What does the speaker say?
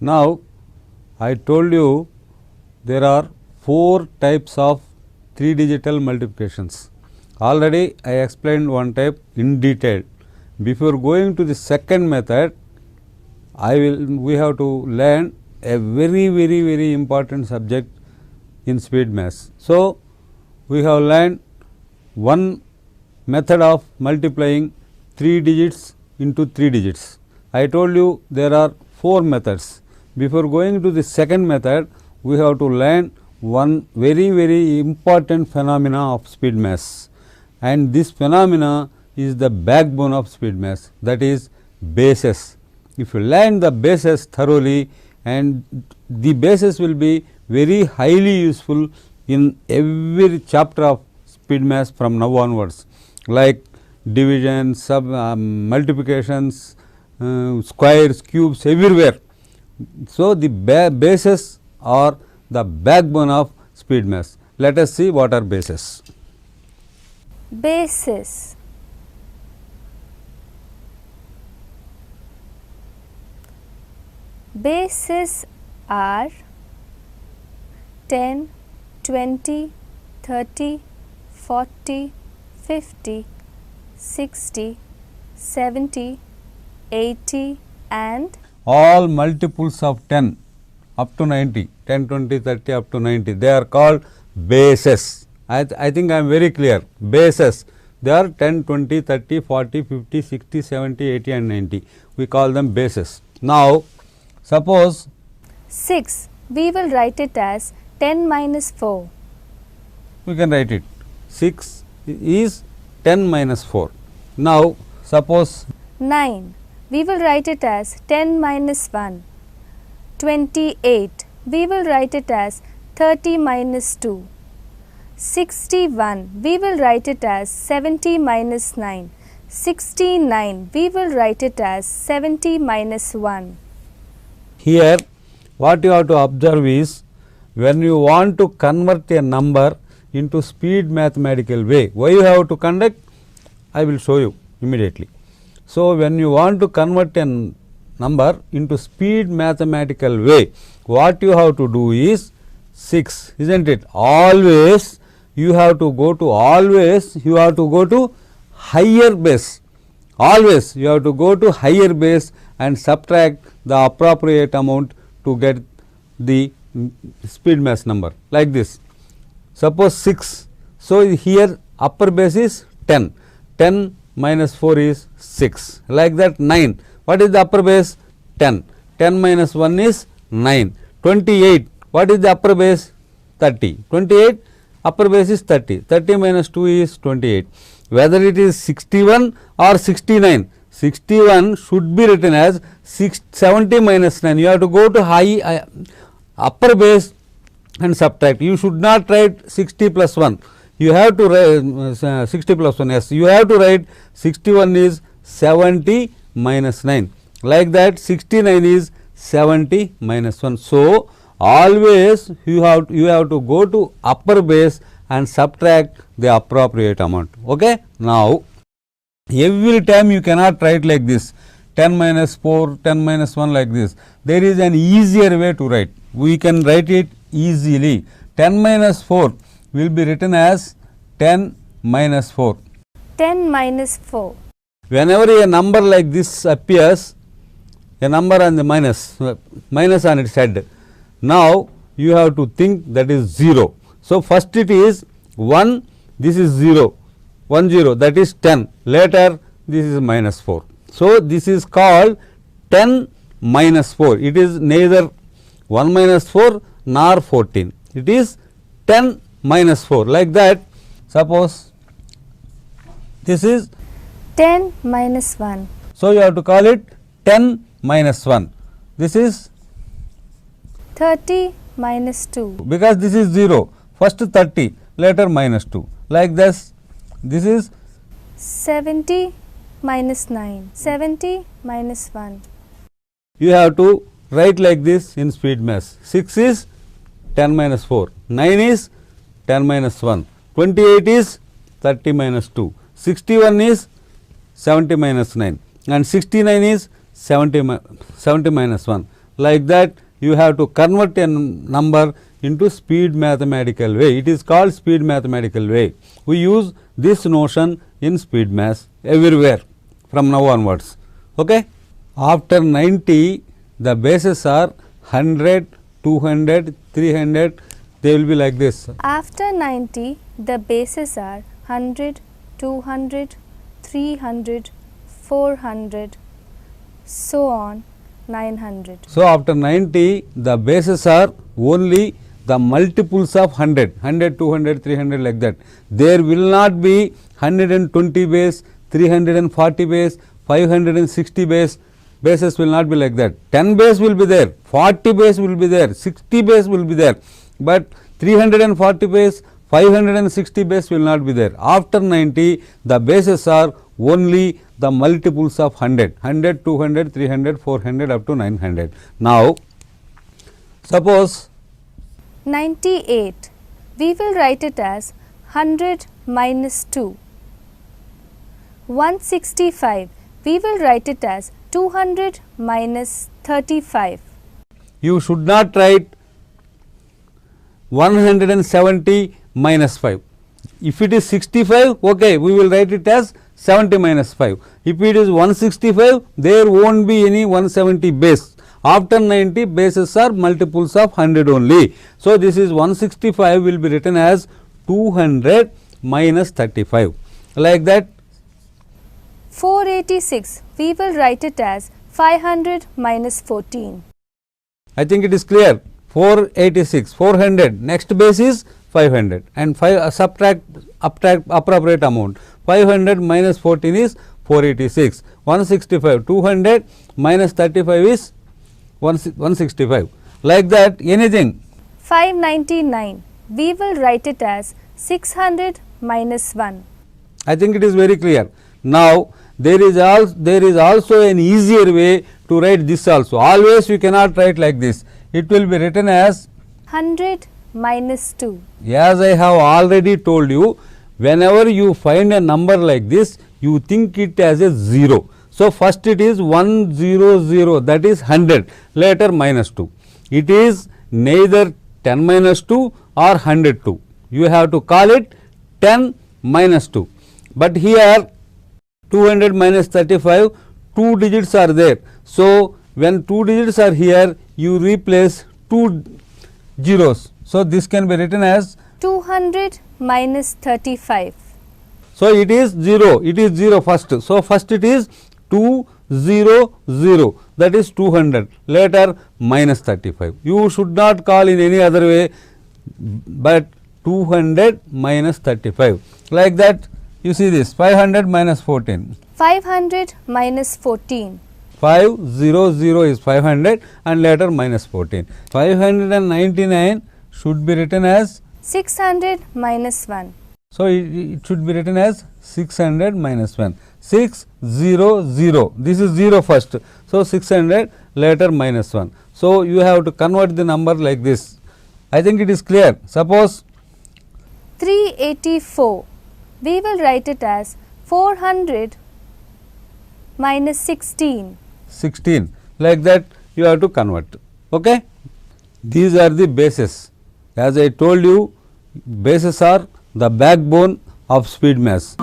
Now, I told you there are 4 types of 3-digital multiplications. Already I explained one type in detail. Before going to the second method, we have to learn a very important subject in speed maths. So, we have learned one method of multiplying 3 digits into 3 digits. I told you there are 4 methods. Before going to the second method, we have to learn one very important phenomena of speed maths, and this phenomena is the backbone of speed maths, that is bases. If you learn the bases thoroughly, and the bases will be very highly useful in every chapter of speed maths from now onwards, like division, multiplications, squares, cubes, everywhere. So, the bases are the backbone of speed maths. Let us see what are bases. Bases. Bases are 10, 20, 30, 40, 50, 60, 70, 80 and all multiples of 10 up to 90, 10, 20, 30 up to 90, they are called bases. I think I am very clear. Bases, they are 10, 20, 30, 40, 50, 60, 70, 80 and 90. We call them bases. Now, suppose 6, we will write it as 10 minus 4. We can write it. 6 is 10 minus 4. Now, suppose 9, we will write it as 10 minus 1. 28, we will write it as 30 minus 2. 61, we will write it as 70 minus 9. 69, we will write it as 70 minus 1. Here, what you have to observe is, when you want to convert a number into speed mathematical way, why you have to conduct? I will show you immediately. So, when you want to convert a number into speed mathematical way, what you have to do is 6, isn't it? Always you have to go to higher base. Always you have to go to higher base and subtract the appropriate amount to get the speed mass number, like this. Suppose 6. So, here upper base is 10. 10 minus 4 is 6. Like that 9. What is the upper base? 10. 10 minus 1 is 9. 28. What is the upper base? 30. 28 upper base is 30. 30 minus 2 is 28. Whether it is 61 or 69, 61 should be written as 70 minus 9. You have to go to high upper base and subtract. You should not write 60 plus 1. You have to write 60 plus 1. Yes, you have to write 61 is 70 minus 9. Like that 69 is 70 minus 1. So, always you have to go to upper base and subtract the appropriate amount. Okay? Now, every time you cannot write like this 10 minus 4, 10 minus 1 like this. There is an easier way to write. We can write it easily. 10 minus 4 will be written as 10 minus 4. 10 minus 4. Whenever a number like this appears, a number on the minus on its head, now you have to think that is 0. So, first it is 1, this is 0, 1 0, that is 10, later this is minus 4. So, this is called 10 minus 4, it is neither 1 minus 4 nor 14, it is 10 minus 4, like that. Suppose this is 10 minus 1. So, you have to call it 10 minus 1, this is 30 minus 2. Because this is 0, first 30, later minus 2, like this. This is 70 minus 9, 70 minus 1. You have to write like this in speed maths. 6 is 10 minus 4, 9 is 10 minus 1, 28 is 30 minus 2, 61 is 70 minus 9 and 69 is 70 minus 1. like that you have to convert a number into speed mathematical way. It is called speed mathematical way. We use this notion in speed maths everywhere from now onwards. Okay? After 90, the bases are 100, 200, 300, they will be like this. After 90, the bases are 100, 200, 300, 400, so on 900. So, after 90, the bases are only the multiples of 100, 100, 200, 300 like that. There will not be 120 base, 340 base, 560 base, bases will not be like that. 10 base will be there, 40 base will be there, 60 base will be there, but 340 base, 560 base will not be there. After 90, the bases are only the multiples of 100, 100, 200, 300, 400 up to 900. Now, suppose 98, we will write it as 100 minus 2. 165, we will write it as 200 minus 35. you should not write 170 minus 5. If it is 65, okay, we will write it as 70 minus 5. If it is 165, there won't be any 170 base. After 90, bases are multiples of 100 only. So, this is 165 will be written as 200 minus 35. Like that. 486, we will write it as 500 minus 14. I think it is clear. 486, 400, next base is 500 and subtract appropriate amount. 500 minus 14 is 486. 165, 200 minus 35 is 165. Like that, anything. 599, we will write it as 600 minus 1. I think it is very clear. Now, there is also an easier way to write this also. Always you cannot write like this. It will be written as 100 minus 2. As I have already told you, whenever you find a number like this, you think it as a 0. So, first it is 100, that is 100, later minus 2. It is neither 10 minus 2 or 102. You have to call it 10 minus 2. But here 200 minus 35, 2 digits are there. So, when 2 digits are here, you replace 2 zeros. So, this can be written as 200 minus 35. So, it is 0, it is 0 first. So, first it is 200, that is 200, later minus 35. You should not call in any other way, but 200 minus 35. Like that, you see this 500 minus 14. 500 minus 14. 500 is 500 and later minus 14. 599 should be written as 600 minus 1. So, it should be written as 600 minus 1. 600, this is 0 first. So, 600 later minus 1. So, you have to convert the number like this. I think it is clear. Suppose 384, we will write it as 400 minus 16. 16, like that you have to convert. Okay? These are the bases. As I told you, bases are the backbone of speed maths.